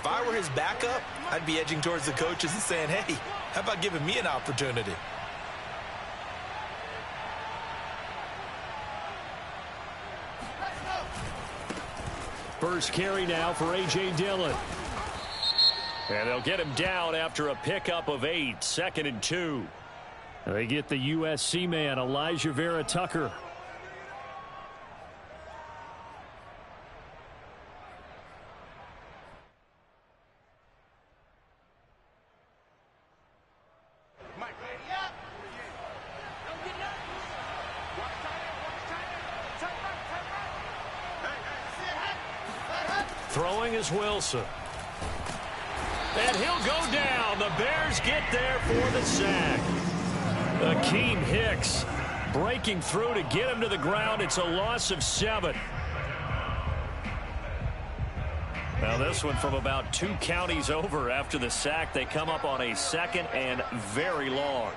If I were his backup, I'd be edging towards the coaches and saying, hey, how about giving me an opportunity? First carry now for A.J. Dillon. And they'll get him down after a pickup of 8, 2nd and 2. They get the USC man, Elijah Vera-Tucker. Throwing is Wilson. And he'll go down. The Bears get there for the sack. Akeem Hicks breaking through to get him to the ground. It's a loss of 7. Now this one from about 2 counties over after the sack. They come up on a 2nd and very long.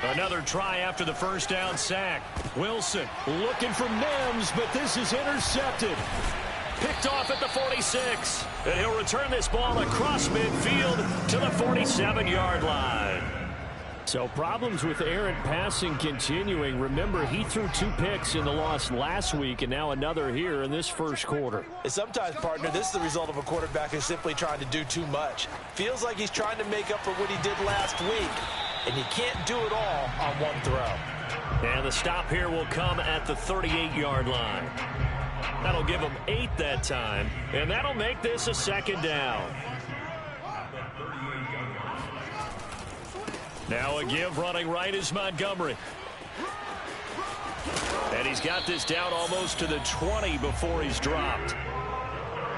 Another try after the first down sack. Wilson looking for Mims, but this is intercepted. Picked off at the 46. And he'll return this ball across midfield to the 47-yard line. So problems with errant passing continuing. Remember, he threw 2 picks in the loss last week, and now another here in this first quarter. And sometimes, partner, this is the result of a quarterback who's simply trying to do too much. Feels like he's trying to make up for what he did last week. And you can't do it all on one throw. And the stop here will come at the 38-yard line. That'll give him 8 that time, and that'll make this a 2nd down. Now a give running right is Montgomery. And he's got this down almost to the 20 before he's dropped.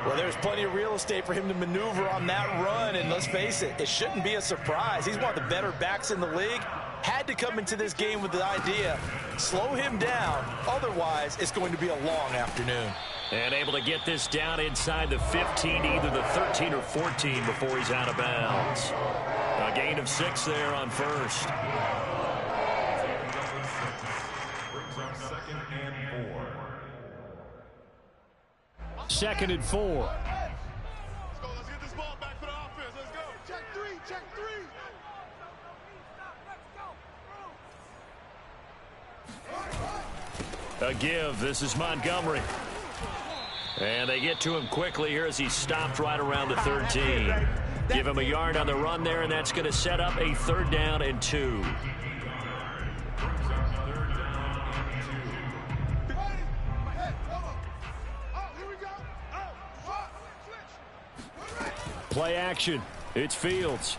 Well, there's plenty of real estate for him to maneuver on that run, and let's face it, it shouldn't be a surprise. He's one of the better backs in the league. Had to come into this game with the idea, slow him down, otherwise it's going to be a long afternoon. And able to get this down inside the 15, either the 13 or 14 before he's out of bounds. A gain of 6 there on first. Second and 4. Let's go. Let's get this ball back for the offense. Let's go. Check 3. Check 3. A give. This is Montgomery. And they get to him quickly here as he's stopped right around the 13. Give him a yard on the run there, and that's going to set up a 3rd down and 2. Play action. It's Fields.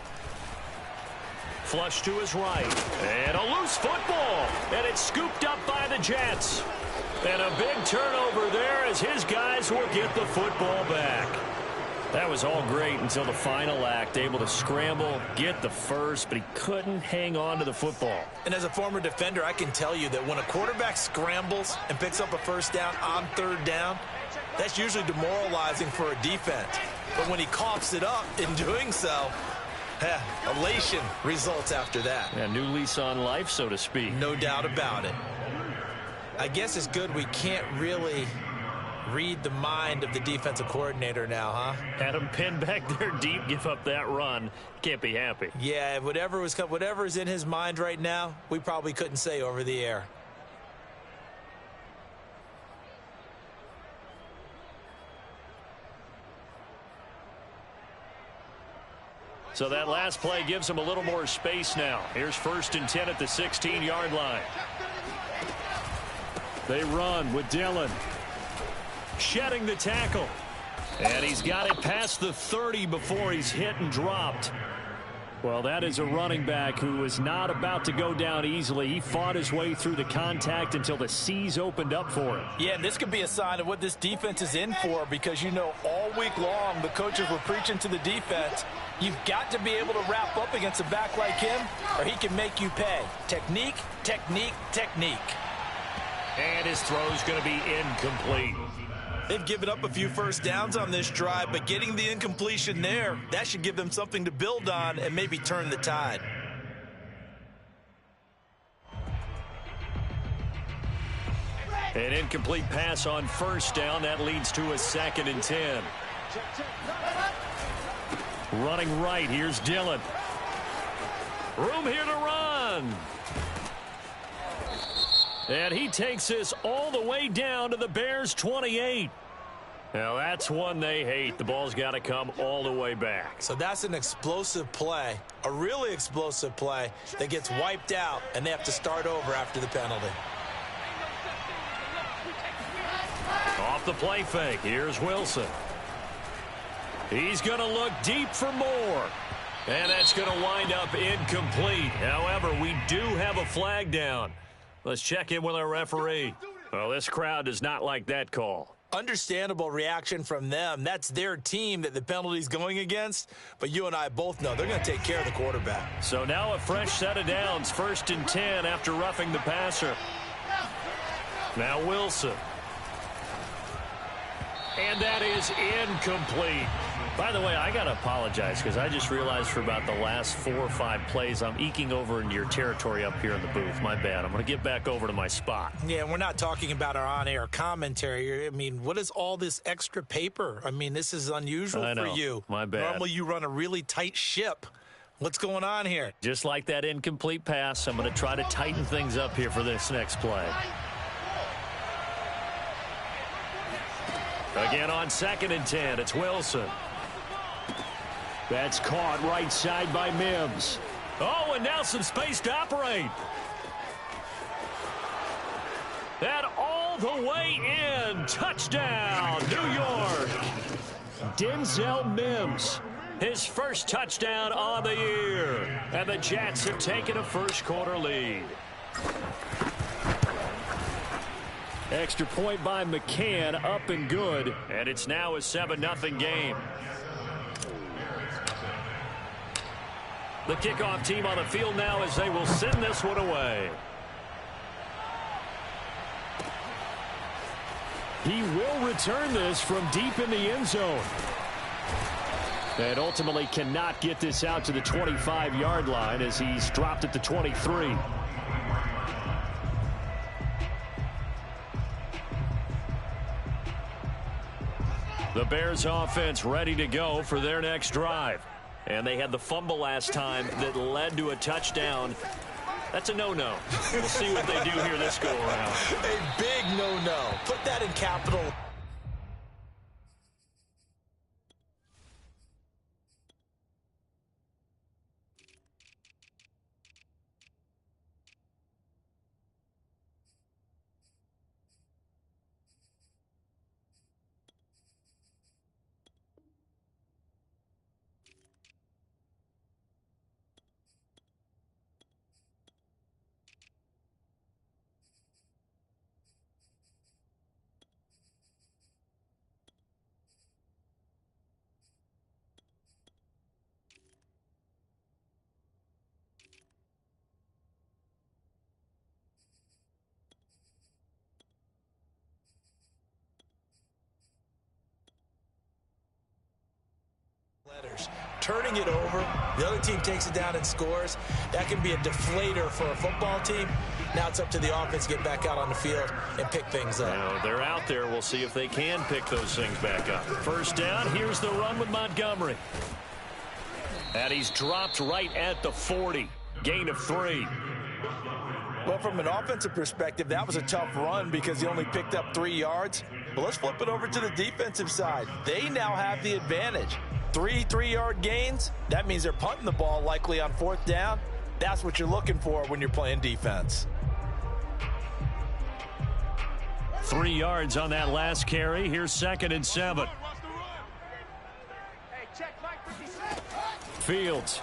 Flush to his right. And a loose football. And it's scooped up by the Jets. And a big turnover there as his guys will get the football back. That was all great until the final act. Able to scramble, get the first, but he couldn't hang on to the football. And as a former defender, I can tell you that when a quarterback scrambles and picks up a 1st down on 3rd down, that's usually demoralizing for a defense. But when he coughs it up in doing so, elation results after that. A new lease on life, so to speak. No doubt about it. I guess it's good we can't really read the mind of the defensive coordinator now, huh? Had him pinned back there deep, give up that run. Can't be happy. Yeah, whatever's in his mind right now, we probably couldn't say over the air. So that last play gives him a little more space now. Here's 1st and 10 at the 16-yard line. They run with Dillon. Shedding the tackle. And he's got it past the 30 before he's hit and dropped. Well, that is a running back who was not about to go down easily. He fought his way through the contact until the seas opened up for him. Yeah, and this could be a sign of what this defense is in for, because you know all week long the coaches were preaching to the defense, you've got to be able to wrap up against a back like him or he can make you pay. Technique, technique, technique. And his throw's going to be incomplete. They've given up a few 1st downs on this drive, but getting the incompletion there, that should give them something to build on and maybe turn the tide. An incomplete pass on first down. That leads to a 2nd and 10. Running right, here's Dillon. Room here to run. And he takes this all the way down to the Bears' 28. Now, that's one they hate. The ball's got to come all the way back. So that's an explosive play, a really explosive play that gets wiped out, and they have to start over after the penalty. Off the play fake, here's Wilson. He's going to look deep for more. And that's going to wind up incomplete. However, we do have a flag down. Let's check in with our referee. Well, this crowd does not like that call. Understandable reaction from them. That's their team that the penalty's going against. But you and I both know they're going to take care of the quarterback. So now a fresh set of downs. 1st and 10 after roughing the passer. Now Wilson. And that is incomplete. By the way, I got to apologize because I just realized for about the last 4 or 5 plays I'm eking over into your territory up here in the booth. My bad. I'm going to get back over to my spot. Yeah, and we're not talking about our on-air commentary. I mean, what is all this extra paper? I mean, this is unusual for you. My bad. Normally you run a really tight ship. What's going on here? Just like that incomplete pass, I'm going to try to tighten things up here for this next play. Again on 2nd and 10, it's Wilson. That's caught right side by Mims. Oh, and now some space to operate. That all the way in. Touchdown, New York. Denzel Mims. His first touchdown on the year. And the Jets have taken a first-quarter lead. Extra point by McCann, up and good. And it's now a 7-0 game. The kickoff team on the field now as they will send this one away. He will return this from deep in the end zone. And ultimately cannot get this out to the 25-yard line as he's dropped at the 23. The Bears offense ready to go for their next drive. And they had the fumble last time that led to a touchdown. That's a no-no. We'll see what they do here this go-around. A big no-no. Put that in capital. Turning it over, the other team takes it down and scores. That can be a deflator for a football team. Now it's up to the offense to get back out on the field and pick things up. Now they're out there. We'll see if they can pick those things back up. First down, here's the run with Montgomery. And he's dropped right at the 40. Gain of 3. Well, from an offensive perspective, that was a tough run because he only picked up 3 yards. But let's flip it over to the defensive side. They now have the advantage. 3 3-yard gains, that means they're punting the ball likely on 4th down. That's what you're looking for when you're playing defense. 3 yards on that last carry. Here's 2nd and 7. Fields.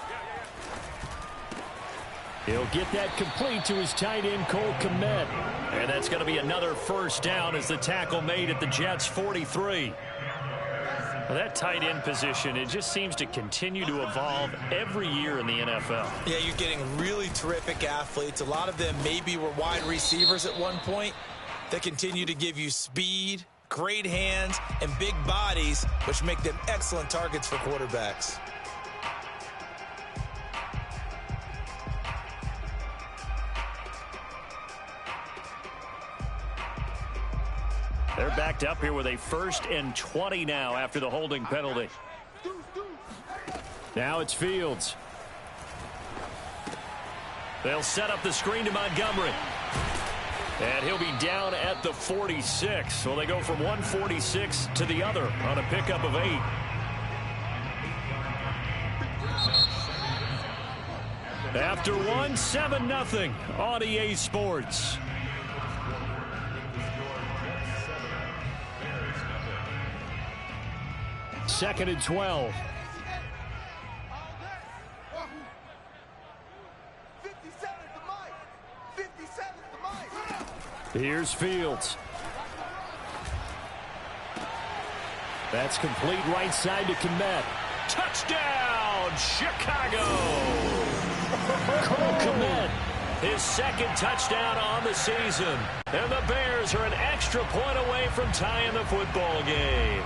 He'll get that complete to his tight end, Cole Kmet. And that's going to be another first down as the tackle made at the Jets' 43. Well, that tight end position, it just seems to continue to evolve every year in the NFL. Yeah, you're getting really terrific athletes. A lot of them maybe were wide receivers at one point. They continue to give you speed, great hands, and big bodies, which make them excellent targets for quarterbacks. They're backed up here with a 1st and 20 now after the holding penalty. Now it's Fields. They'll set up the screen to Montgomery. And he'll be down at the 46. So they go from 146 to the other on a pickup of 8. After 1, 7-0 on EA Sports. Second and 12. Here's Fields. That's complete right side to Kmet. Touchdown, Chicago! Cole Kmet, his 2nd touchdown on the season. And the Bears are an extra point away from tying the football game.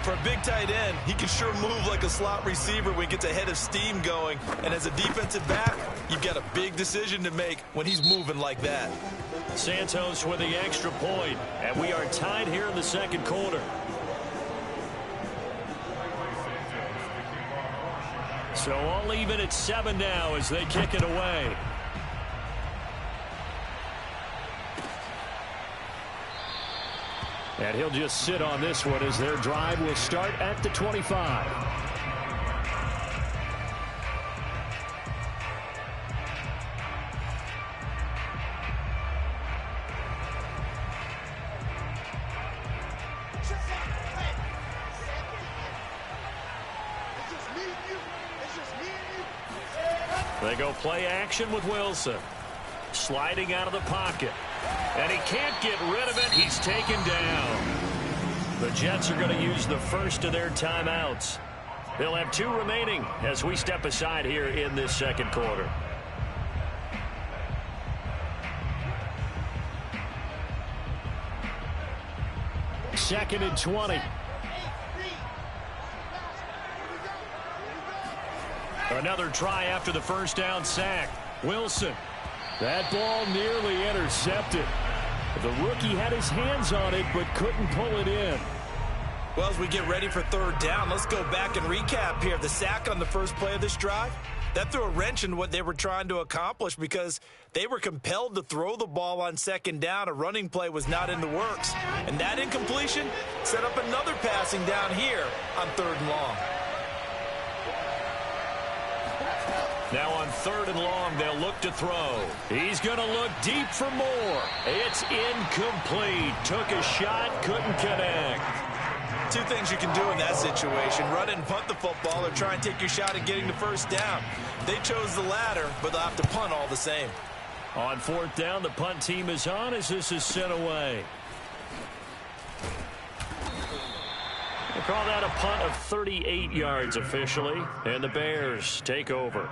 For a big tight end, he can sure move like a slot receiver when he gets a head of steam going. And as a defensive back, you've got a big decision to make when he's moving like that. Santos with the extra point, and we are tied here in the 2nd quarter. So all even at 7 now as they kick it away. And he'll just sit on this one as their drive will start at the 25. They go play action with Wilson. Sliding out of the pocket. And he can't get rid of it. He's taken down. The Jets are going to use the first of their timeouts. They'll have 2 remaining as we step aside here in this 2nd quarter. Second and 20. Another try after the 1st down sack. Wilson. That ball nearly intercepted. The rookie had his hands on it but couldn't pull it in. Well, as we get ready for 3rd down, let's go back and recap here. The sack on the first play of this drive, that threw a wrench in what they were trying to accomplish because they were compelled to throw the ball on 2nd down. A running play was not in the works. And that incompletion set up another passing down here on 3rd and long. Now on 3rd and long, they'll look to throw. He's going to look deep for more. It's incomplete. Took a shot, couldn't connect. 2 things you can do in that situation. Run it and punt the football or try and take your shot at getting the 1st down. They chose the latter, but they'll have to punt all the same. On 4th down, the punt team is on as this is sent away. They call that a punt of 38 yards officially, and the Bears take over.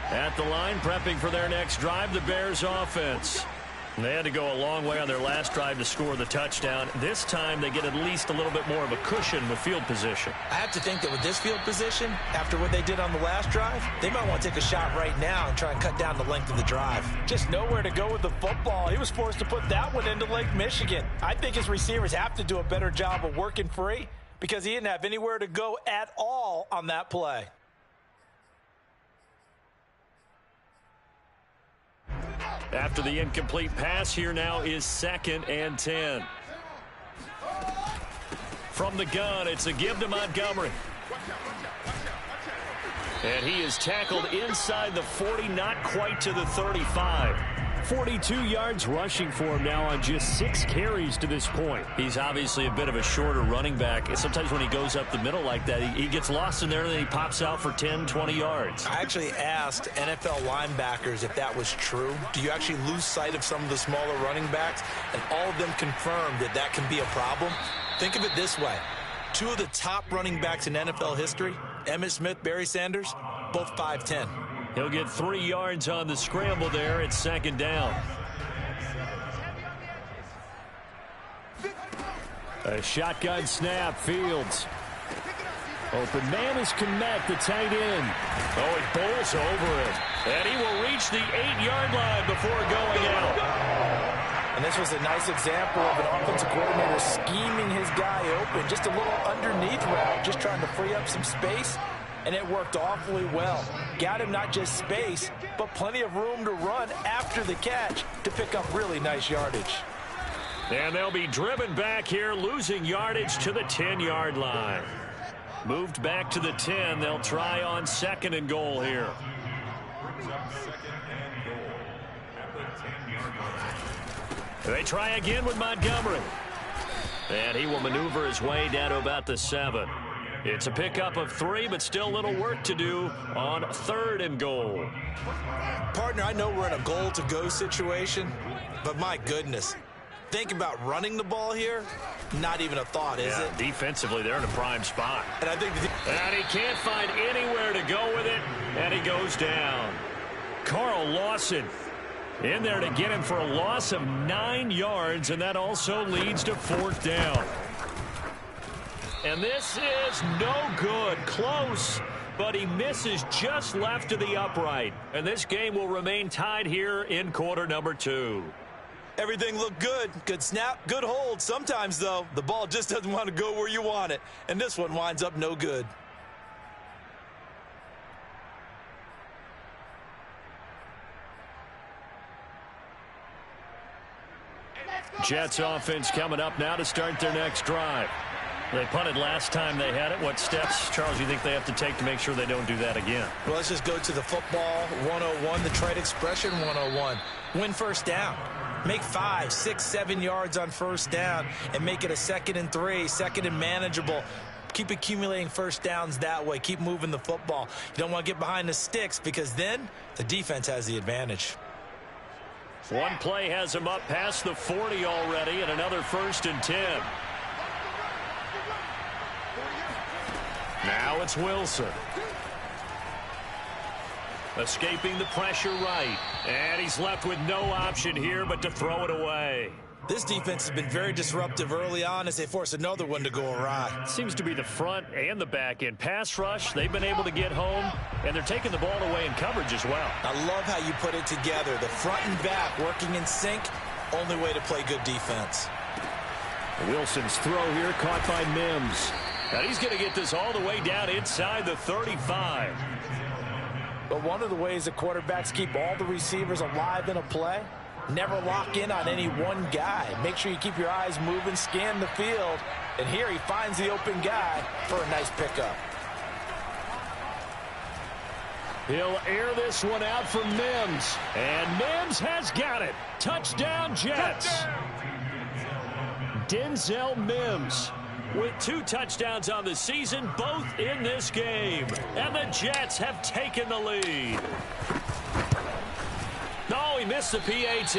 At the line, prepping for their next drive, the Bears offense. They had to go a long way on their last drive to score the touchdown. This time, they get at least a little bit more of a cushion with field position. I have to think that with this field position, after what they did on the last drive, they might want to take a shot right now and try and cut down the length of the drive. Just nowhere to go with the football. He was forced to put that one into Lake Michigan. I think his receivers have to do a better job of working free because he didn't have anywhere to go at all on that play. After the incomplete pass, here now is 2nd and 10. From the gun, it's a give to Montgomery. And he is tackled inside the 40, not quite to the 35. 42 yards rushing for him now on just 6 carries to this point. He's obviously a bit of a shorter running back. And sometimes when he goes up the middle like that, he gets lost in there and then he pops out for 10, 20 yards. I actually asked NFL linebackers if that was true. Do you actually lose sight of some of the smaller running backs? And all of them confirmed that that can be a problem. Think of it this way. 2 of the top running backs in NFL history, Emmitt Smith, Barry Sanders, both 5'10". He'll get 3 yards on the scramble there at 2nd down. A shotgun snap, Fields. Open man is Komet, the tight end. Oh, he bowls over it. And he will reach the 8-yard line before going out. And this was a nice example of an offensive coordinator scheming his guy open. Just a little underneath route, just trying to free up some space. And it worked awfully well. Got him not just space, but plenty of room to run after the catch to pick up really nice yardage. And they'll be driven back here, losing yardage to the 10-yard line. Moved back to the 10. They'll try on 2nd and goal here. They try again with Montgomery. And he will maneuver his way down to about the 7. It's a pickup of 3, but still a little work to do on 3rd and goal. Partner, I know we're in a goal-to-go situation, but my goodness. Think about running the ball here. Not even a thought, is it? Defensively, they're in a prime spot. And I think and he can't find anywhere to go with it, and he goes down. Carl Lawson in there to get him for a loss of 9 yards, and that also leads to 4th down. And this is no good. Close, but he misses just left of the upright. And this game will remain tied here in quarter number 2. everything looked good. Good snap, good hold. Sometimes, though, the ball just doesn't want to go where you want it. And this one winds up no good. Jets offense coming up now to start their next drive. They punted last time they had it. What steps, Charles, you think they have to take to make sure they don't do that again? Well, let's just go to the football 101, the trade expression 101. Win first down. Make 5, 6, 7 yards on first down and make it a 2nd and 3, 2nd and manageable. Keep accumulating first downs that way. Keep moving the football. You don't want to get behind the sticks because then the defense has the advantage. One play has him up past the 40 already, and another 1st and 10. Now it's Wilson. Escaping the pressure right. And he's left with no option here but to throw it away. This defense has been very disruptive early on as they force another one to go awry. Seems to be the front and the back end. Pass rush, they've been able to get home, and they're taking the ball away in coverage as well. I love how you put it together. The front and back working in sync, only way to play good defense. Wilson's throw here caught by Mims. And he's going to get this all the way down inside the 35. But one of the ways the quarterbacks keep all the receivers alive in a play, never lock in on any one guy. Make sure you keep your eyes moving, scan the field. And here he finds the open guy for a nice pickup. He'll air this one out for Mims. And Mims has got it. Touchdown, Jets. Denzel Mims with 2 touchdowns on the season, both in this game. And the Jets have taken the lead. No, he missed the PAT.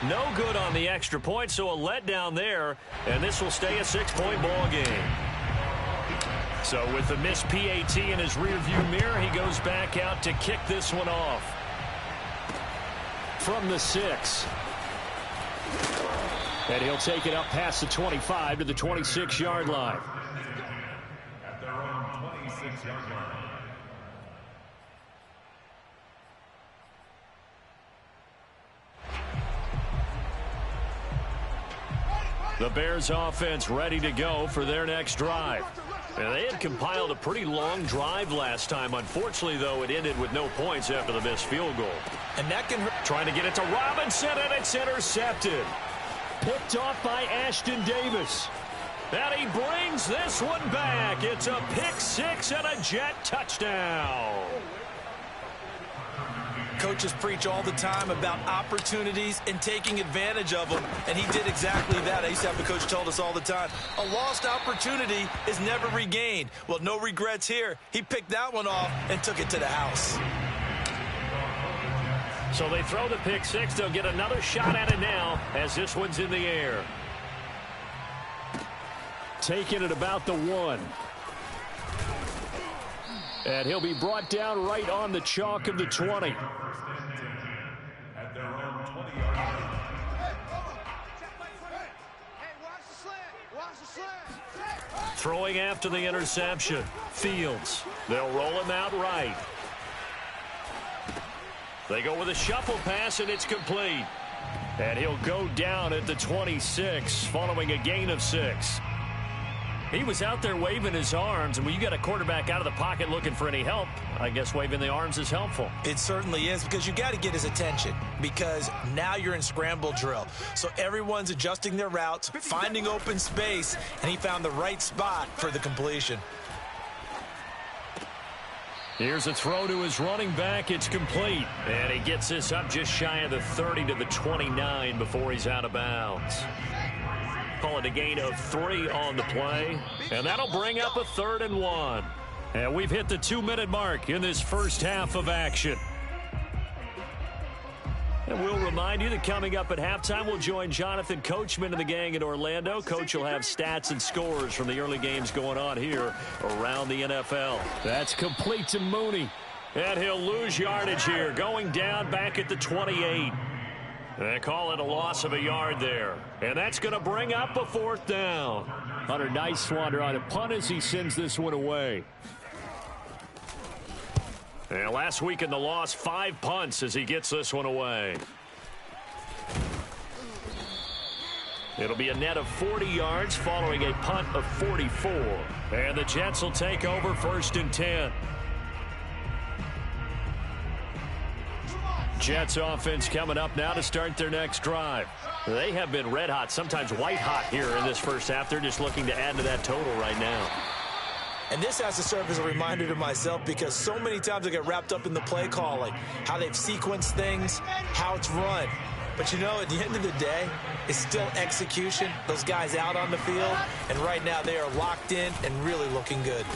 No good on the extra point, so a letdown there. And this will stay a 6-point ball game. So with the missed PAT in his rearview mirror, he goes back out to kick this one off. From the 6. And he'll take it up past the 25 to the 26-yard line. At their own 26-yard line. The Bears offense ready to go for their next drive. And they had compiled a pretty long drive last time. Unfortunately, though, it ended with no points after the missed field goal. And that can hurt. Trying to get it to Robinson, and it's intercepted. Picked off by Ashton Davis. And he brings this one back. It's a pick-6 and a Jet touchdown. Coaches preach all the time about opportunities and taking advantage of them, and he did exactly that. I used to have a coach tell us all the time, a lost opportunity is never regained. Well, no regrets here. He picked that one off and took it to the house. So they throw the pick-6. They'll get another shot at it now as this one's in the air. Taking it about the 1. And he'll be brought down right on the chalk of the 20. At their own 20-yard line. Throwing after the interception. Fields. They'll roll him out right. They go with a shuffle pass, and it's complete. And he'll go down at the 26 following a gain of 6. He was out there waving his arms, and when you got a quarterback out of the pocket looking for any help, I guess waving the arms is helpful. It certainly is, because you got to get his attention, because now you're in scramble drill. So everyone's adjusting their routes, finding open space, and he found the right spot for the completion. Here's a throw to his running back. It's complete. And he gets this up just shy of the 30 to the 29 before he's out of bounds. Call it a gain of 3 on the play. And that'll bring up a 3rd and 1. And we've hit the 2-minute mark in this first half of action. And we'll remind you that coming up at halftime, we'll join Jonathan Coachman and the gang in Orlando. Coach will have stats and scores from the early games going on here around the NFL. That's complete to Mooney. And he'll lose yardage here, going down back at the 28. They call it a loss of a yard there. And that's going to bring up a 4th down. Hunter, nice wander on a punt as he sends this one away. And last week in the loss, 5 punts as he gets this one away. It'll be a net of 40 yards following a punt of 44. And the Jets will take over 1st and 10. Jets offense coming up now to start their next drive. They have been red hot, sometimes white hot here in this first half. They're just looking to add to that total right now. And this has to serve as a reminder to myself, because so many times I get wrapped up in the play calling, how they've sequenced things, how it's run. But, you know, at the end of the day, it's still execution. Those guys out on the field, and right now they are locked in and really looking good.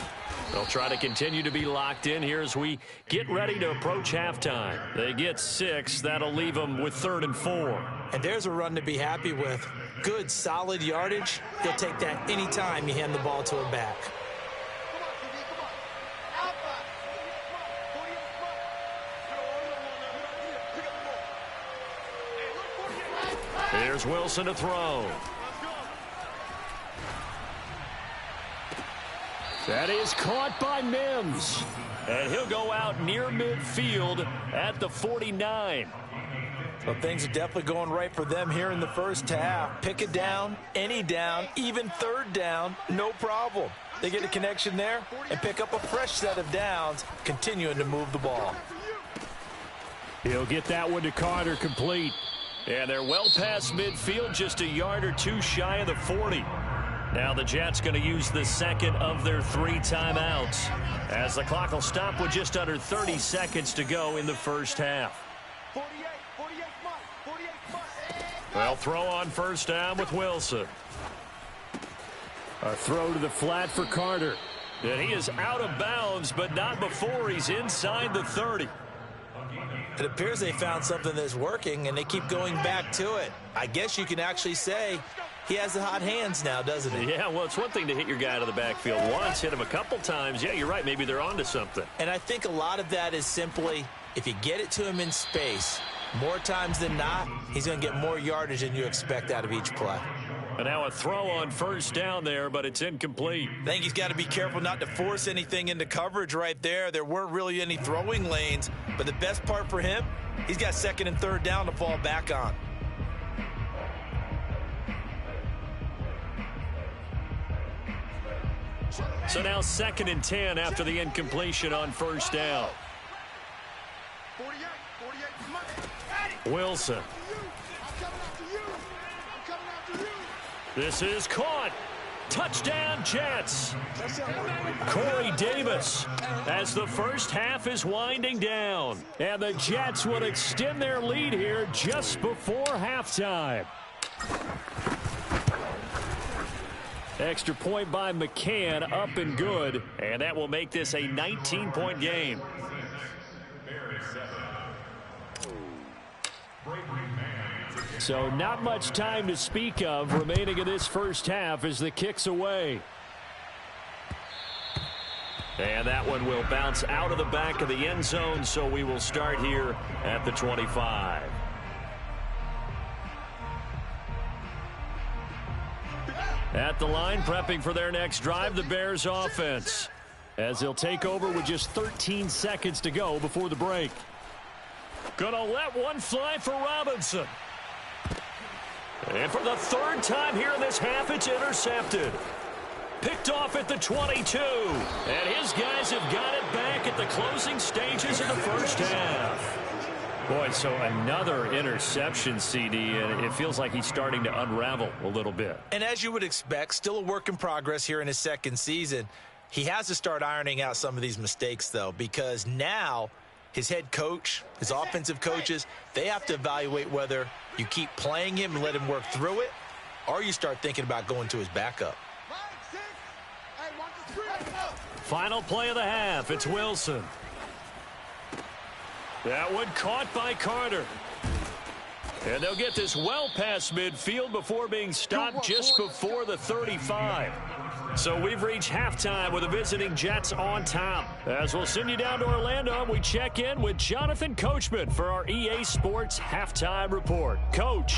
They'll try to continue to be locked in here as we get ready to approach halftime. They get 6. That'll leave them with 3rd and 4. And there's a run to be happy with. Good, solid yardage. He'll take that anytime you hand the ball to him back. Here's Wilson to throw. That is caught by Mims. And he'll go out near midfield at the 49. Well, things are definitely going right for them here in the first half. Pick it down, any down, even 3rd down, no problem. They get a connection there and pick up a fresh set of downs, continuing to move the ball. He'll get that one to Carter, complete. And they're well past midfield, just a yard or 2 shy of the 40. Now the Jets going to use the second of their 3 timeouts, as the clock will stop with just under 30 seconds to go in the first half. They'll throw on 1st down with Wilson. A throw to the flat for Carter. And he is out of bounds, but not before he's inside the 30. It appears they found something that's working, and they keep going back to it. I guess you can actually say he has the hot hands now, doesn't he? Yeah, well, it's one thing to hit your guy out of the backfield once, hit him a couple times. Yeah, you're right. Maybe they're onto something. And I think a lot of that is simply, if you get it to him in space, more times than not, he's going to get more yardage than you expect out of each play. And now a throw on 1st down there, but it's incomplete. I think he's got to be careful not to force anything into coverage right there. There weren't really any throwing lanes, but the best part for him, he's got 2nd and 3rd down to fall back on. So now 2nd and 10 after the incompletion on 1st down. Wilson. This is caught. Touchdown, Jets. Corey Davis as the first half is winding down. And the Jets will extend their lead here just before halftime. Extra point by McCann, up and good. And that will make this a 19-point game. So not much time to speak of remaining in this first half as the kick's away. And that one will bounce out of the back of the end zone, so we will start here at the 25. At the line, prepping for their next drive, the Bears offense, as they'll take over with just 13 seconds to go before the break. Gonna let one fly for Robinson. And for the third time here in this half, it's intercepted. Picked off at the 22. And his guys have got it back at the closing stages of the first half. Boy, so another interception, CD, and it feels like he's starting to unravel a little bit. And as you would expect, still a work in progress here in his second season. He has to start ironing out some of these mistakes, though, because now his head coach, his offensive coaches, they have to evaluate whether you keep playing him and let him work through it, or you start thinking about going to his backup. Final play of the half, it's Wilson. That one caught by Carter. And they'll get this well past midfield before being stopped just before the 35. So we've reached halftime with the visiting Jets on top. As we'll send you down to Orlando, we check in with Jonathan Coachman for our EA Sports Halftime Report. Coach.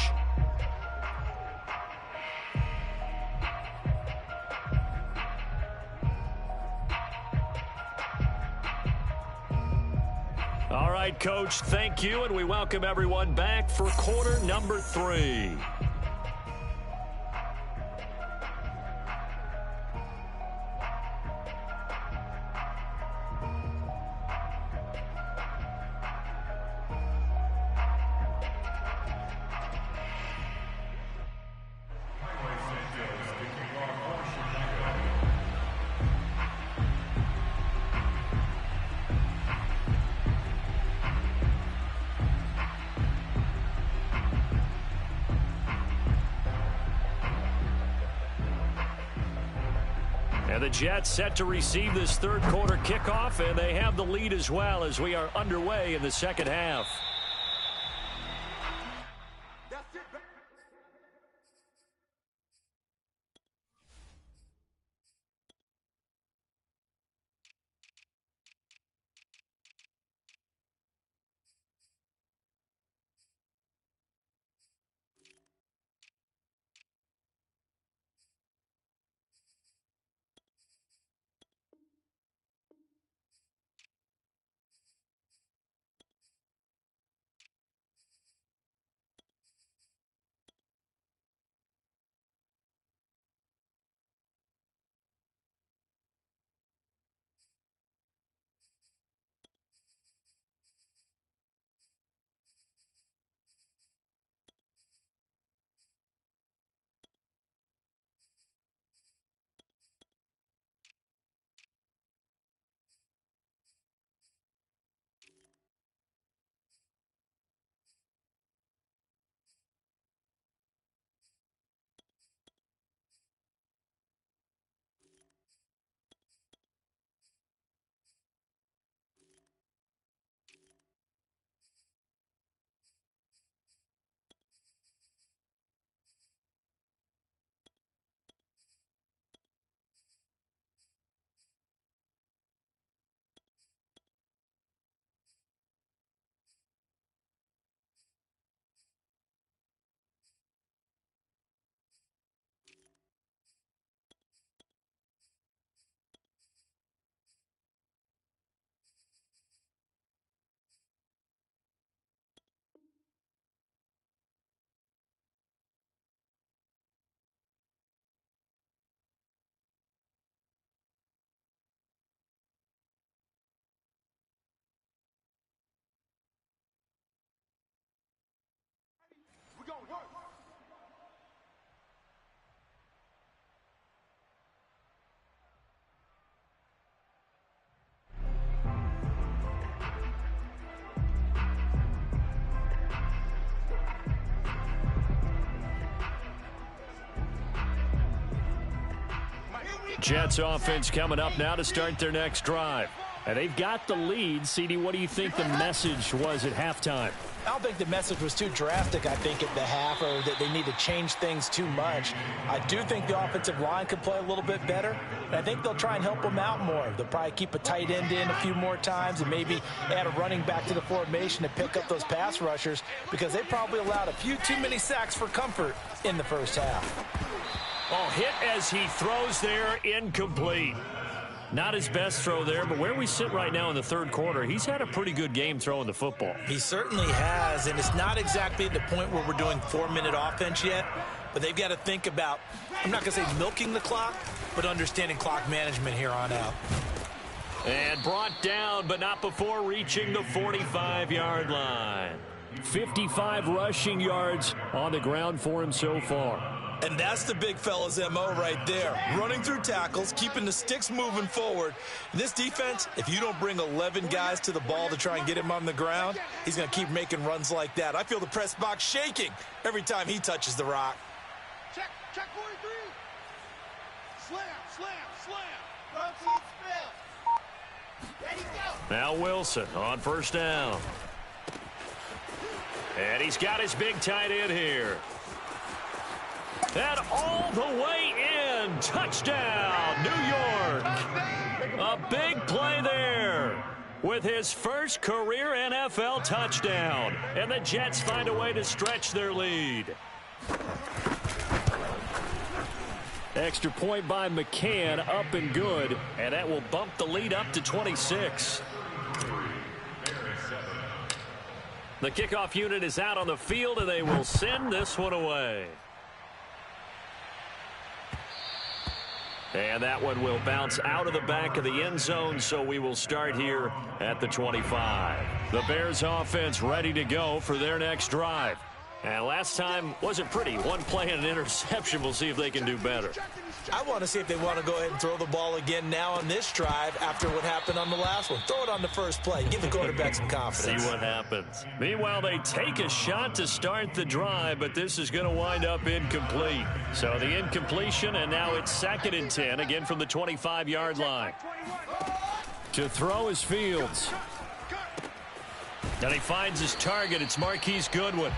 All right, Coach, thank you, and we welcome everyone back for quarter number 3. And the Jets set to receive this third quarter kickoff, and they have the lead as well as we are underway in the second half. Jets offense coming up now to start their next drive. And they've got the lead. CD, what do you think the message was at halftime? I don't think the message was too drastic, I think, at the half, or that they need to change things too much. I do think the offensive line could play a little bit better, and I think they'll try and help them out more. They'll probably keep a tight end in a few more times and maybe add a running back to the formation to pick up those pass rushers, because they probably allowed a few too many sacks for comfort in the first half. Oh, hit as he throws there, incomplete. Not his best throw there, but where we sit right now in the third quarter, he's had a pretty good game throwing the football. He certainly has, and it's not exactly at the point where we're doing 4-minute offense yet, but they've got to think about, I'm not going to say milking the clock, but understanding clock management here on out. And brought down, but not before reaching the 45-yard line. 55 rushing yards on the ground for him so far. And that's the big fella's MO right there. Running through tackles, keeping the sticks moving forward. This defense, if you don't bring 11 guys to the ball to try and get him on the ground, he's going to keep making runs like that. I feel the press box shaking every time he touches the rock. Check 43. Slam, slam, slam. Proceed, spell. Ready, go. Now Wilson on first down. And he's got his big tight end here. And all the way in. Touchdown, New York. A big play there with his first career NFL touchdown. And the Jets find a way to stretch their lead. Extra point by McCann, up and good. And that will bump the lead up to 26. The kickoff unit is out on the field, and they will send this one away. And that one will bounce out of the back of the end zone, so we will start here at the 25. The Bears offense ready to go for their next drive. And last time wasn't pretty. One play and an interception. We'll see if they can do better. I want to see if they want to go ahead and throw the ball again now on this drive after what happened on the last one. Throw it on the first play. Give the quarterback some confidence. See what happens. Meanwhile, they take a shot to start the drive, but this is going to wind up incomplete. So the incompletion, and now it's 2nd and 10, again from the 25-yard line. To throw is Fields. And he finds his target. It's Marquise Goodwin.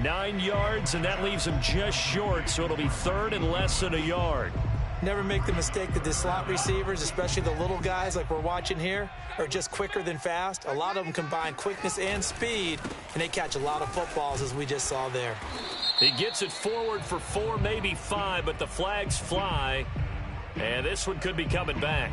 9 yards, and that leaves him just short, so it'll be 3rd and less than a yard. Never make the mistake that the slot receivers, especially the little guys like we're watching here, are just quicker than fast. A lot of them combine quickness and speed, and they catch a lot of footballs, as we just saw there. He gets it forward for 4, maybe 5, but the flags fly, and this one could be coming back.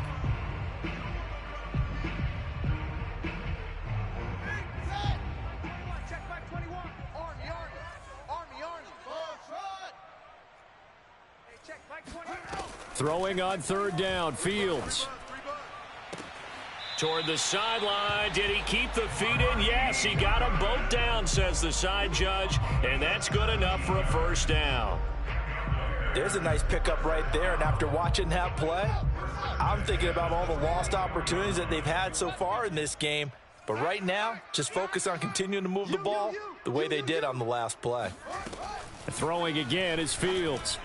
Throwing on 3rd down, Fields. Toward the sideline. Did he keep the feet in? Yes, he got them both down, says the side judge, and that's good enough for a 1st down. There's a nice pickup right there, and after watching that play, I'm thinking about all the lost opportunities that they've had so far in this game. But right now, just focus on continuing to move the ball the way they did on the last play. Throwing again is Fields.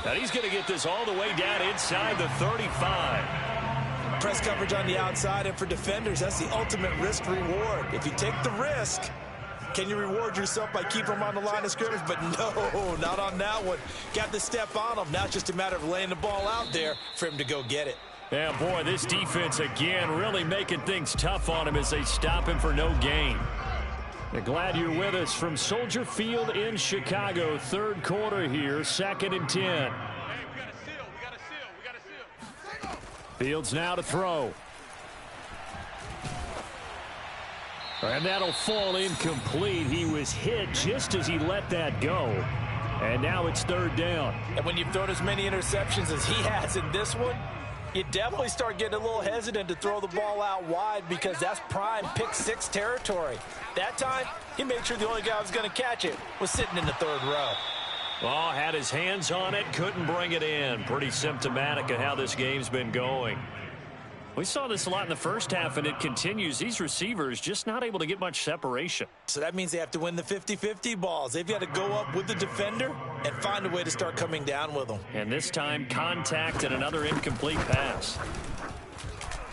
And he's going to get this all the way down inside the 35. Press coverage on the outside, and for defenders, that's the ultimate risk-reward. If you take the risk, can you reward yourself by keeping them on the line of scrimmage? But no, not on that one. Got the step on him. Now it's just a matter of laying the ball out there for him to go get it. Yeah, boy, this defense again really making things tough on him as they stop him for no gain. And glad you're with us from Soldier Field in Chicago. 3rd quarter here, 2nd and 10. Hey, we got a seal. We got a seal. Fields now to throw. And that'll fall incomplete. He was hit just as he let that go. And now it's 3rd down. And when you've thrown as many interceptions as he has in this one, you definitely start getting a little hesitant to throw the ball out wide because that's prime pick 6 territory. That time, he made sure the only guy who was going to catch it was sitting in the 3rd row. Oh, had his hands on it, couldn't bring it in. Pretty symptomatic of how this game's been going. We saw this a lot in the first half, and it continues. These receivers just not able to get much separation. So that means they have to win the 50-50 balls. They've got to go up with the defender and find a way to start coming down with them. And this time, contact and another incomplete pass.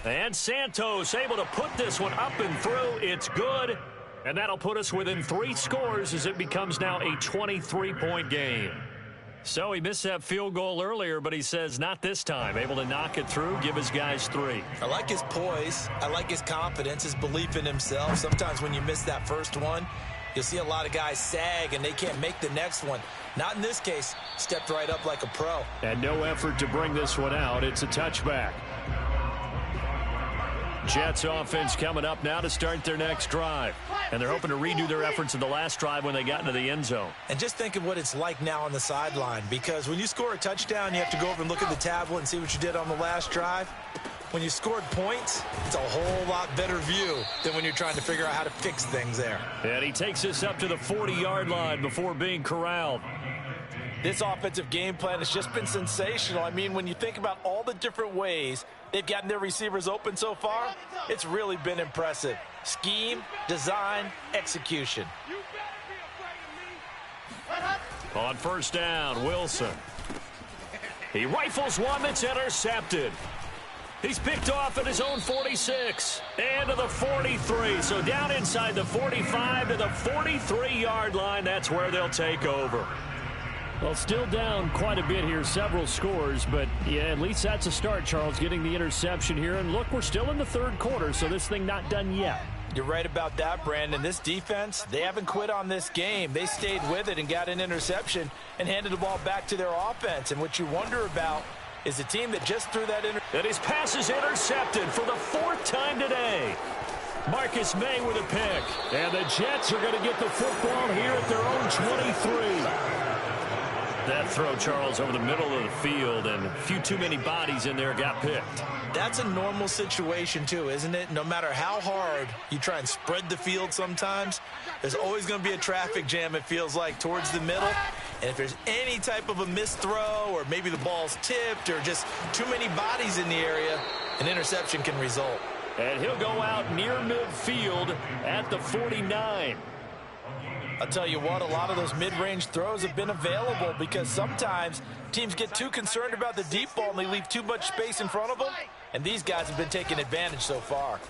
And Santos able to put this one up and through. It's good. And that'll put us within 3 scores as it becomes now a 23-point game. So he missed that field goal earlier, but he says not this time. Able to knock it through, give his guys 3. I like his poise. I like his confidence, his belief in himself. Sometimes when you miss that first one, You'll see a lot of guys sag, and they can't make the next one. Not in this case. Stepped right up like a pro. And no effort to bring this one out. It's a touchback. Jets offense coming up now to start their next drive. And they're hoping to redo their efforts in the last drive when they got into the end zone. And just think of what it's like now on the sideline, because when you score a touchdown, you have to go over and look at the tablet and see what you did on the last drive. When you scored points, it's a whole lot better view than when you're trying to figure out how to fix things there. And he takes us up to the 40-yard line before being corralled. This offensive game plan has just been sensational. I mean, when you think about all the different ways they've gotten their receivers open so far, it's really been impressive. Scheme, design, execution. On first down, Wilson. He rifles one that's intercepted. He's picked off at his own 46 and to the 43. So down inside the 45 to the 43-yard line. That's where they'll take over. Well, still down quite a bit here, several scores, but yeah, at least that's a start, Charles, getting the interception here. And look, we're still in the third quarter, so this thing not done yet. You're right about that, Brandon. This defense, they haven't quit on this game. They stayed with it and got an interception and handed the ball back to their offense. And what you wonder about is the team that just threw that And his pass is intercepted for the fourth time today. Marcus May with a pick. And the Jets are going to get the football here at their own 23. That throw, Charles, over the middle of the field, and a few too many bodies in there got picked. That's a normal situation, too, isn't it? No matter how hard you try and spread the field sometimes, there's always going to be a traffic jam, it feels like, towards the middle. And if there's any type of a missed throw, or maybe the ball's tipped, or just too many bodies in the area, an interception can result. And he'll go out near midfield at the 49. I'll tell you what, a lot of those mid-range throws have been available because sometimes teams get too concerned about the deep ball and they leave too much space in front of them, and these guys have been taking advantage so far.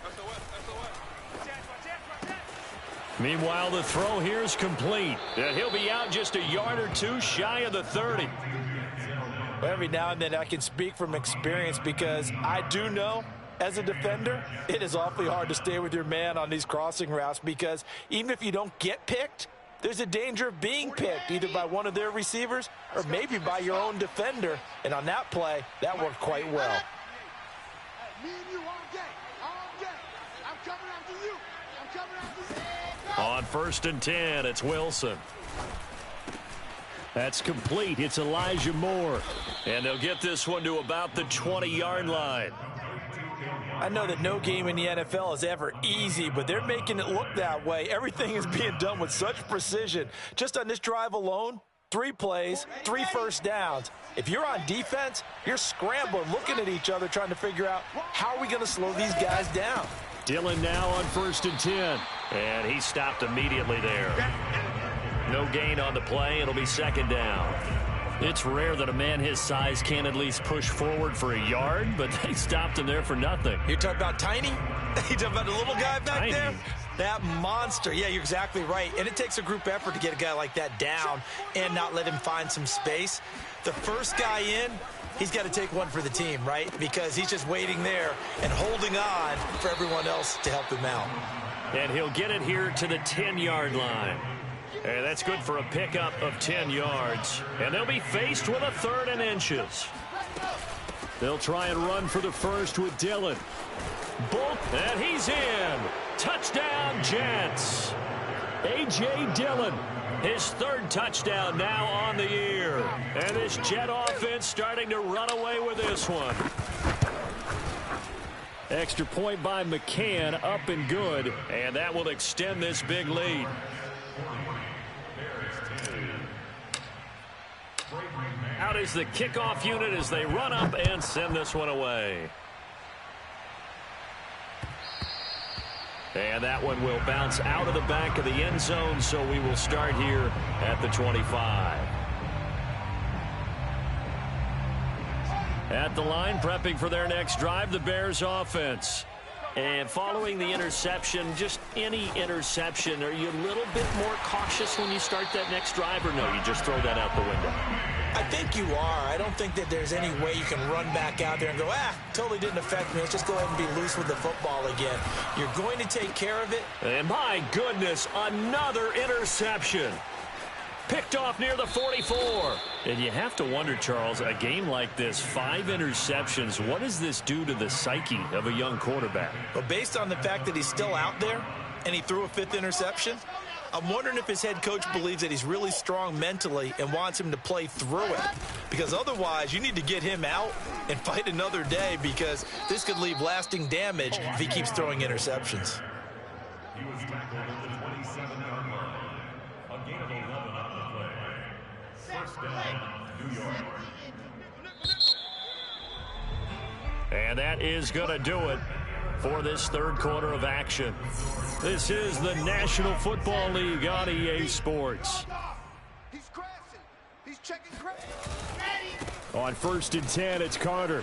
Meanwhile, the throw here is complete, and he'll be out just a yard or two shy of the 30. Every now and then I can speak from experience because I do know, as a defender, it is awfully hard to stay with your man on these crossing routes because even if you don't get picked, there's a danger of being picked either by one of their receivers or maybe by your own defender. And on that play, that worked quite well. On first and 10, it's Wilson. That's complete. It's Elijah Moore. And they'll get this one to about the 20-yard line. I know that no game in the NFL is ever easy, but they're making it look that way. Everything is being done with such precision. Just on this drive alone, 3 plays, 3 first downs. If you're on defense, you're scrambling, looking at each other, trying to figure out how are we going to slow these guys down. Dillon now on first and 10. And he stopped immediately there. No gain on the play. It'll be second down. It's rare that a man his size can at least push forward for a yard, but they stopped him there for nothing. You're talking about Tiny? You're talking about the little guy back there? That monster. Yeah, you're exactly right. And it takes a group effort to get a guy like that down and not let him find some space. The first guy in, he's got to take one for the team, right? Because he's just waiting there and holding on for everyone else to help him out. And he'll get it here to the 10-yard line. And that's good for a pickup of 10 yards. And they'll be faced with a 3rd and inches. They'll try and run for the first with Dillon. Bolt, and he's in. Touchdown, Jets. A.J. Dillon, his 3rd touchdown now on the year. And this Jet offense starting to run away with this one. Extra point by McCann, up and good. And that will extend this big lead. Out is the kickoff unit as they run up and send this one away. And that one will bounce out of the back of the end zone, so we will start here at the 25. At the line, prepping for their next drive, the Bears offense. And following the interception, just any interception, are you a little bit more cautious when you start that next drive, or no, you just throw that out the window? I think you are. I don't think that there's any way you can run back out there and go, totally didn't affect me. Let's just go ahead and be loose with the football again. You're going to take care of it. And my goodness, another interception. Picked off near the 44. And you have to wonder, Charles, a game like this, 5 interceptions, what does this do to the psyche of a young quarterback? But based on the fact that he's still out there and he threw a 5th interception, I'm wondering if his head coach believes that he's really strong mentally and wants him to play through it. Because otherwise, you need to get him out and fight another day, because this could leave lasting damage if he keeps throwing interceptions. He was tackled at the 27-yard line. A gain of 11 on the play. First down, New York. And that is going to do it for this third quarter of action. This is the National Football League on EA Sports. He's crashing. He's checking crash. On 1st and 10, it's Carter.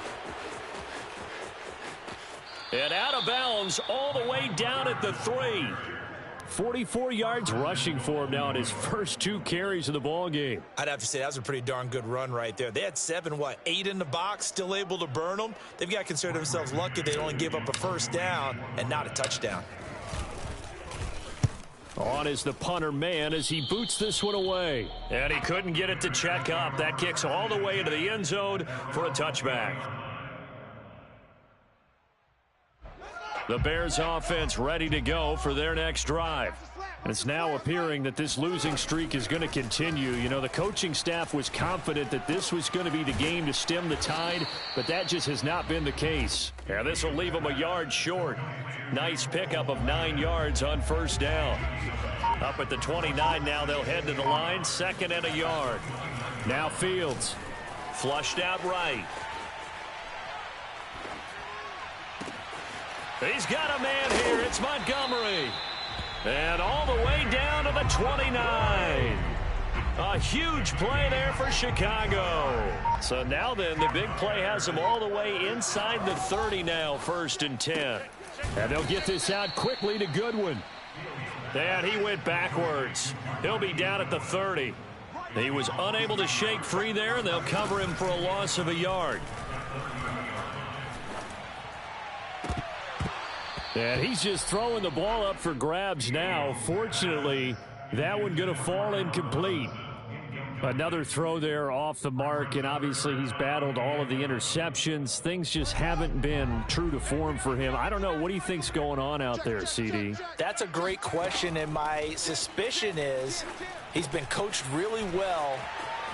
And out of bounds all the way down at the 3. 44 yards rushing for him now in his first 2 carries of the ball game. I'd have to say that was a pretty darn good run right there. They had 8 in the box, still able to burn them. They've got to consider themselves lucky they only gave up a first down and not a touchdown. On is the punter man as he boots this one away. And he couldn't get it to check up. That kicks all the way into the end zone for a touchback. The Bears offense ready to go for their next drive. It's now appearing that this losing streak is going to continue. You know, the coaching staff was confident that this was going to be the game to stem the tide, but that just has not been the case. And this will leave them a yard short. Nice pickup of 9 yards on first down. Up at the 29 now, they'll head to the line, 2nd and a yard. Now Fields, flushed out right. He's got a man here. It's Montgomery. And all the way down to the 29. A huge play there for Chicago. So now then, the big play has them all the way inside the 30 now, 1st and 10. And they'll get this out quickly to Goodwin. And he went backwards. He'll be down at the 30. He was unable to shake free there, and they'll cover him for a loss of a yard. And he's just throwing the ball up for grabs now. Fortunately, that one going to fall incomplete. Another throw there off the mark, and obviously he's battled all of the interceptions. Things just haven't been true to form for him. I don't know. What do you think's going on out there, CD? That's a great question, and my suspicion is he's been coached really well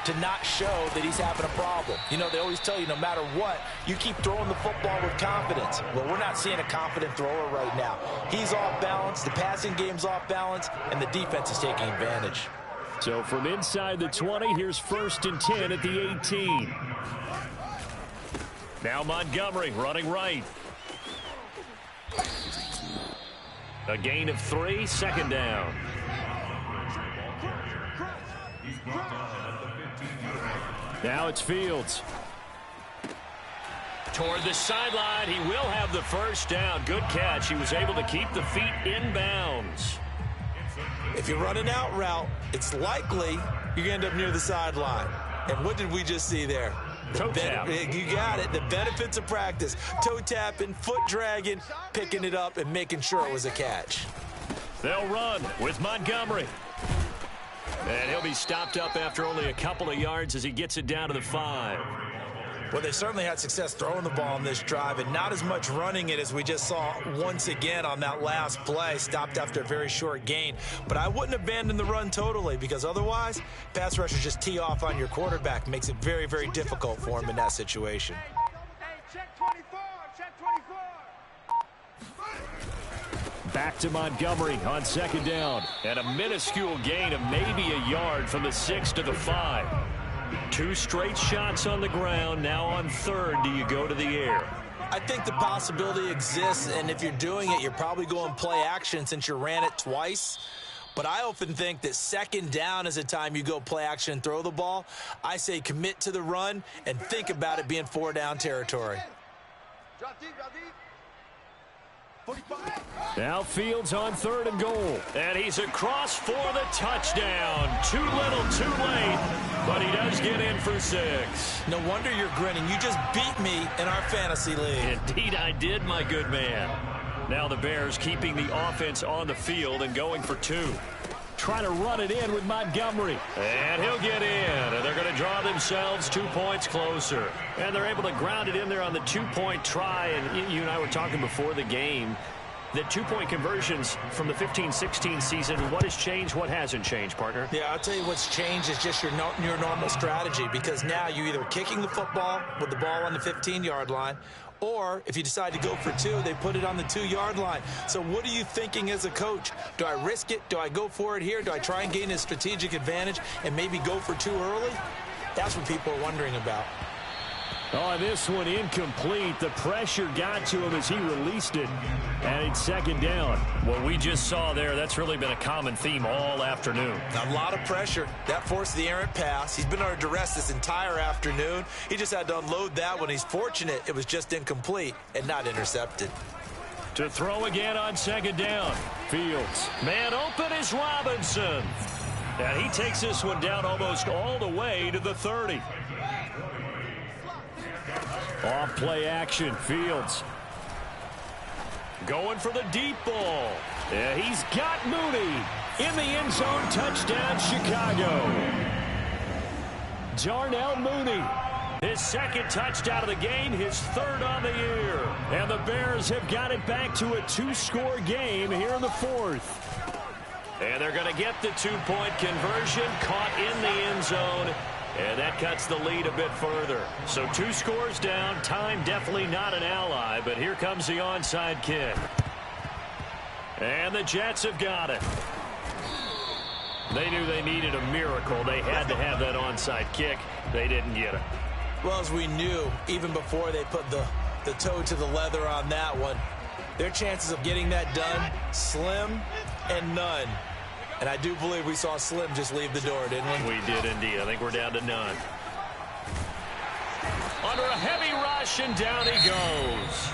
to not show that he's having a problem. You know, they always tell you no matter what, you keep throwing the football with confidence. Well, we're not seeing a confident thrower right now. He's off balance, the passing game's off balance, and the defense is taking advantage. So from inside the 20, here's 1st and 10 at the 18. Now Montgomery running right. A gain of 3, 2nd down. Now it's Fields. Toward the sideline, he will have the first down. Good catch. He was able to keep the feet in bounds. If you run an out route, it's likely you're going to end up near the sideline. And what did we just see there? Toe tap. You got it. The benefits of practice. Toe tapping, foot dragging, picking it up, and making sure it was a catch. They'll run with Montgomery. And he'll be stopped up after only a couple of yards as he gets it down to the 5. Well, they certainly had success throwing the ball on this drive, and not as much running it as we just saw once again on that last play. Stopped after a very short gain. But I wouldn't abandon the run totally, because otherwise, pass rushers just tee off on your quarterback. Makes it very, very difficult for him in that situation. Check 24. Check 24. Back to Montgomery on 2nd down. And a minuscule gain of maybe a yard from the 6 to the 5. 2 straight shots on the ground. Now on 3rd, do you go to the air? I think the possibility exists, and if you're doing it, you're probably going play action since you ran it twice. But I often think that 2nd down is the time you go play action and throw the ball. I say commit to the run and think about it being 4 down territory. Drop deep, drop deep. Now Fields on 3rd and goal. And he's across for the touchdown. Too little, too late. But he does get in for 6. No wonder you're grinning. You just beat me in our fantasy league. Indeed I did, my good man. Now the Bears keeping the offense on the field and going for 2. Trying to run it in with Montgomery. And he'll get in. And they're going to draw themselves 2 points closer. And they're able to ground it in there on the 2-point try. And you and I were talking before the game. The 2-point conversions from the 15-16 season, what has changed, what hasn't changed, partner? Yeah, I'll tell you what's changed is just your normal strategy, because now you're either kicking the football with the ball on the 15-yard line, or if you decide to go for 2, they put it on the 2-yard line. So what are you thinking as a coach? Do I risk it? Do I go for it here? Do I try and gain a strategic advantage and maybe go for 2 early? That's what people are wondering about. Oh, this one incomplete. The pressure got to him as he released it. And it's 2nd down. What we just saw there, that's really been a common theme all afternoon. A lot of pressure. That forced the errant pass. He's been under duress this entire afternoon. He just had to unload that one. He's fortunate it was just incomplete and not intercepted. To throw again on 2nd down. Fields. Man open is Robinson. And he takes this one down almost all the way to the 30. Off play action. Fields. Going for the deep ball. Yeah, he's got Mooney. In the end zone, touchdown, Chicago. Darnell Mooney. His 2nd touchdown of the game, his 3rd on the year. And the Bears have got it back to a 2-score game here in the 4th. And they're going to get the 2-point conversion, caught in the end zone. And that cuts the lead a bit further. So 2 scores down. Time definitely not an ally, but here comes the onside kick. And the Jets have got it. They knew they needed a miracle. They had to have that onside kick. They didn't get it. Well, as we knew, even before they put the toe to the leather on that one, their chances of getting that done, slim and none. And I do believe we saw Slim just leave the door, didn't we? We did indeed. I think we're down to none. Under a heavy rush, and down he goes.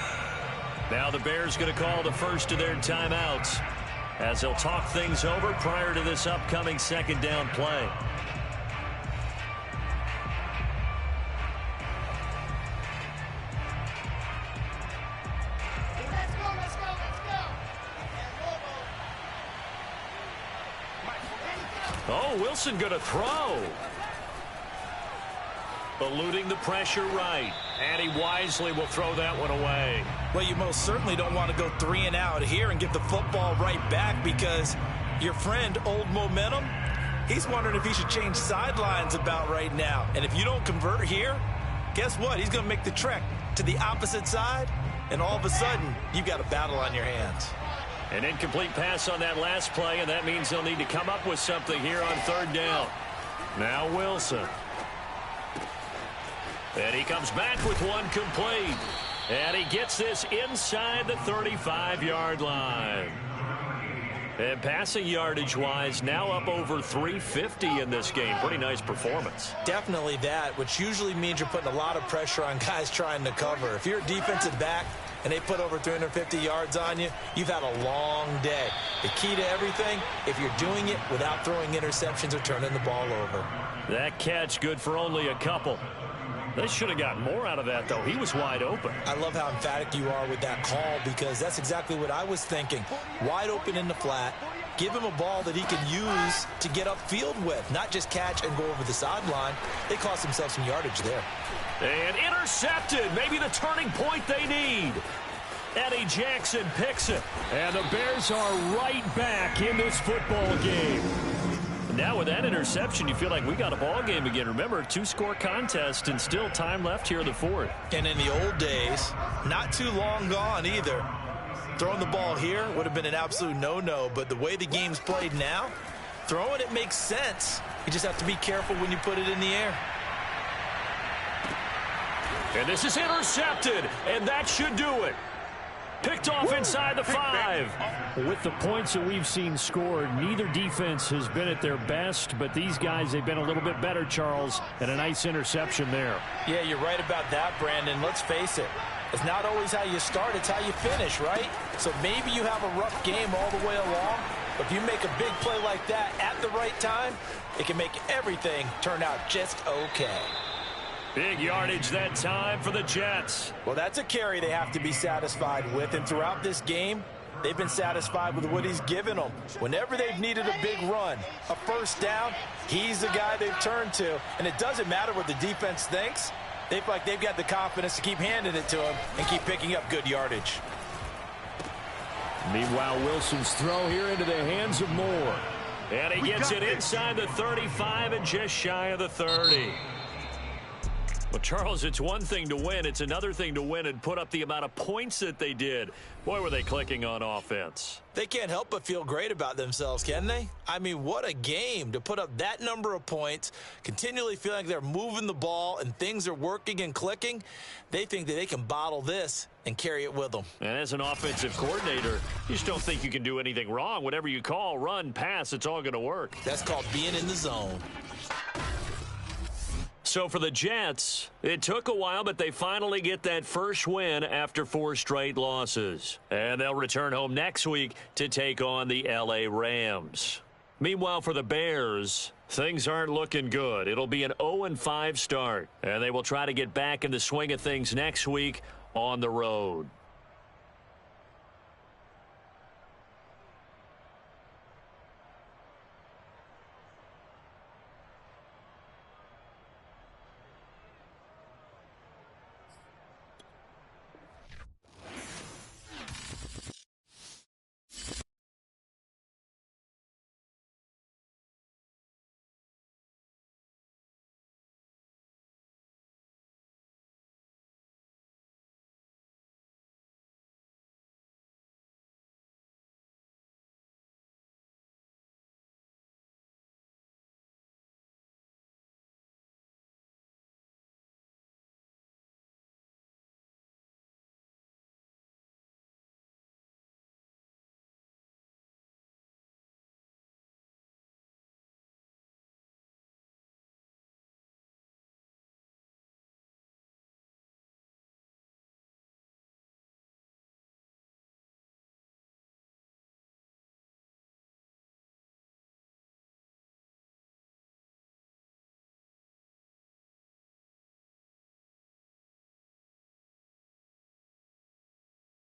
Now the Bears going to call the first of their timeouts as they'll talk things over prior to this upcoming 2nd down play. Oh, Wilson going to throw. Eluding the pressure right. And he wisely will throw that one away. Well, you most certainly don't want to go 3 and out here and get the football right back, because your friend, Old Momentum, he's wondering if he should change sidelines about right now. And if you don't convert here, guess what? He's going to make the trek to the opposite side, and all of a sudden, you've got a battle on your hands. An incomplete pass on that last play, and that means they'll need to come up with something here on 3rd down. Now Wilson. And he comes back with one complete. And he gets this inside the 35-yard line. And passing yardage-wise, now up over 350 in this game. Pretty nice performance. Definitely that, which usually means you're putting a lot of pressure on guys trying to cover. If you're a defensive back and they put over 350 yards on you, you've had a long day. The key to everything, if you're doing it without throwing interceptions or turning the ball over. That catch good for only a couple. They should have gotten more out of that, though. He was wide open. I love how emphatic you are with that call, because that's exactly what I was thinking. Wide open in the flat. Give him a ball that he can use to get upfield with, not just catch and go over the sideline. They cost themselves some yardage there. And intercepted. Maybe the turning point they need. Eddie Jackson picks it. And the Bears are right back in this football game. Now with that interception, you feel like we got a ball game again. Remember, 2-score contest and still time left here in the 4th. And in the old days, not too long gone either, throwing the ball here would have been an absolute no-no. But the way the game's played now, throwing it makes sense. You just have to be careful when you put it in the air. And this is intercepted, and that should do it. Picked off inside the 5. With the points that we've seen scored, neither defense has been at their best, but these guys, they've been a little bit better, Charles, and a nice interception there. Yeah, you're right about that, Brandon. Let's face it. It's not always how you start, it's how you finish, right? So maybe you have a rough game all the way along, but if you make a big play like that at the right time, it can make everything turn out just okay. Big yardage that time for the Jets. Well, that's a carry they have to be satisfied with, and throughout this game, they've been satisfied with what he's given them. Whenever they've needed a big run, a first down, he's the guy they've turned to. And it doesn't matter what the defense thinks. They feel like they've got the confidence to keep handing it to him and keep picking up good yardage. Meanwhile, Wilson's throw here into the hands of Moore. And he gets it inside the 35 and just shy of the 30. Well, Charles, it's one thing to win. It's another thing to win and put up the amount of points that they did. Boy, were they clicking on offense. They can't help but feel great about themselves, can they? I mean, what a game to put up that number of points, continually feeling like they're moving the ball and things are working and clicking. They think that they can bottle this and carry it with them. And as an offensive coordinator, you just don't think you can do anything wrong. Whatever you call, run, pass, it's all going to work. That's called being in the zone. So for the Jets, it took a while, but they finally get that first win after 4 straight losses. And they'll return home next week to take on the LA Rams. Meanwhile, for the Bears, things aren't looking good. It'll be an 0-5 start, and they will try to get back in the swing of things next week on the road.